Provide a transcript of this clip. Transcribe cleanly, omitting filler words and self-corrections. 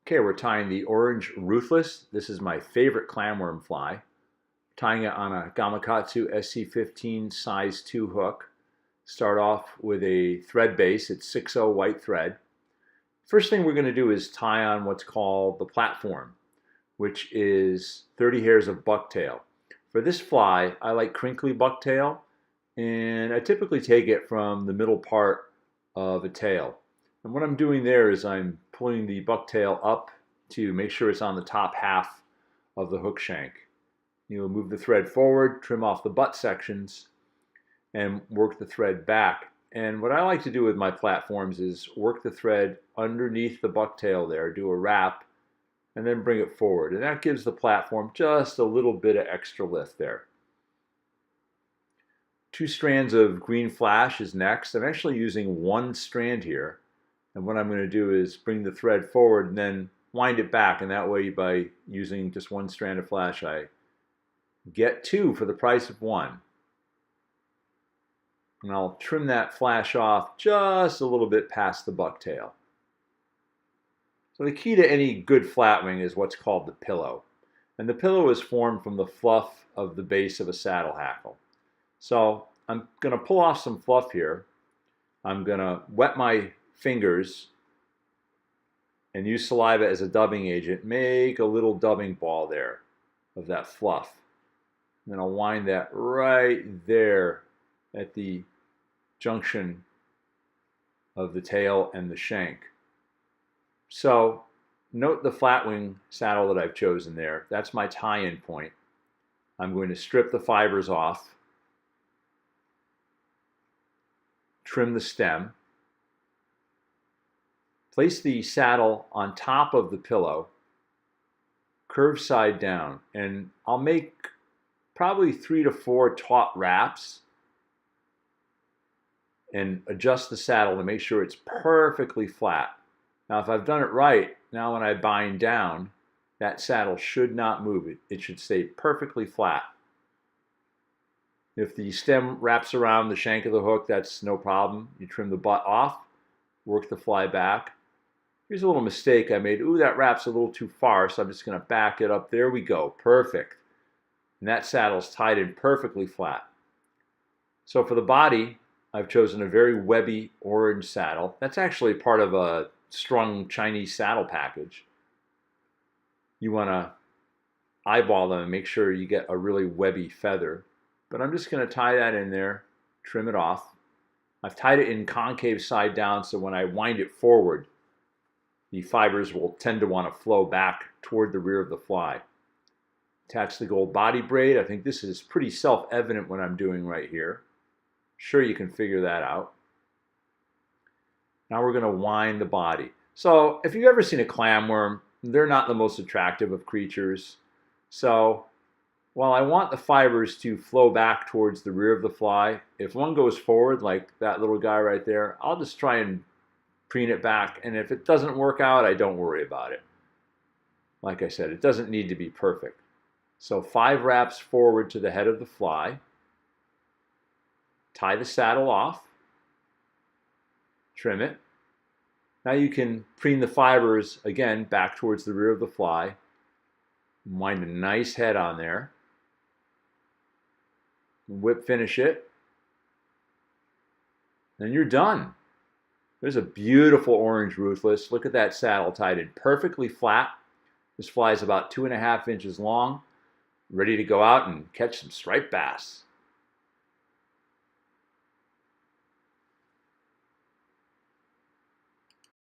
Okay, we're tying the Orange Ruthless. This is my favorite clamworm fly. Tying it on a Gamakatsu SC15 size 2 hook. Start off with a thread base. It's 6/0 white thread. First thing we're going to do is tie on what's called the platform, which is 30 hairs of bucktail. For this fly, I like crinkly bucktail, and I typically take it from the middle part of a tail. And what I'm doing there is I'm pulling the bucktail up to make sure it's on the top half of the hook shank. You'll move the thread forward, trim off the butt sections, and work the thread back. And what I like to do with my platforms is work the thread underneath the bucktail there, do a wrap, and then bring it forward. And that gives the platform just a little bit of extra lift there. 2 strands of green flash is next. I'm actually using 1 strand here. And what I'm going to do is bring the thread forward and then wind it back. And that way, by using just 1 strand of flash, I get 2 for the price of 1. And I'll trim that flash off just a little bit past the bucktail. So the key to any good flatwing is what's called the pillow. And the pillow is formed from the fluff of the base of a saddle hackle. So I'm going to pull off some fluff here. I'm going to wet my fingers and use saliva as a dubbing agent. Make a little dubbing ball there of that fluff. And then I'll wind that right there at the junction of the tail and the shank. So note the flatwing saddle that I've chosen there. That's my tie-in point. I'm going to strip the fibers off, trim the stem, place the saddle on top of the pillow, curve side down, and I'll make probably 3 to 4 taut wraps and adjust the saddle to make sure it's perfectly flat. Now, if I've done it right, now when I bind down, that saddle should not move. It should stay perfectly flat. If the stem wraps around the shank of the hook, that's no problem. You trim the butt off, work the fly back. Here's a little mistake I made. Ooh, that wraps a little too far, so I'm just going to back it up. There we go. Perfect. And that saddle's tied in perfectly flat. So for the body, I've chosen a very webby orange saddle. That's actually part of a strung Chinese saddle package. You want to eyeball them and make sure you get a really webby feather. But I'm just going to tie that in there, trim it off. I've tied it in concave side down, so when I wind it forward, the fibers will tend to want to flow back toward the rear of the fly. Attach the gold body braid. I think this is pretty self-evident what I'm doing right here. Sure, you can figure that out. Now we're going to wind the body. So if you've ever seen a clamworm, they're not the most attractive of creatures. So while I want the fibers to flow back towards the rear of the fly, if one goes forward, like that little guy right there, I'll just try and preen it back. And if it doesn't work out, I don't worry about it. Like I said, it doesn't need to be perfect. So 5 wraps forward to the head of the fly. Tie the saddle off. Trim it. Now you can preen the fibers, again, back towards the rear of the fly. Wind a nice head on there. Whip finish it. Then you're done. There's a beautiful Orange Ruthless. Look at that saddle tied in perfectly flat. This fly is about 2.5 inches long. Ready to go out and catch some striped bass.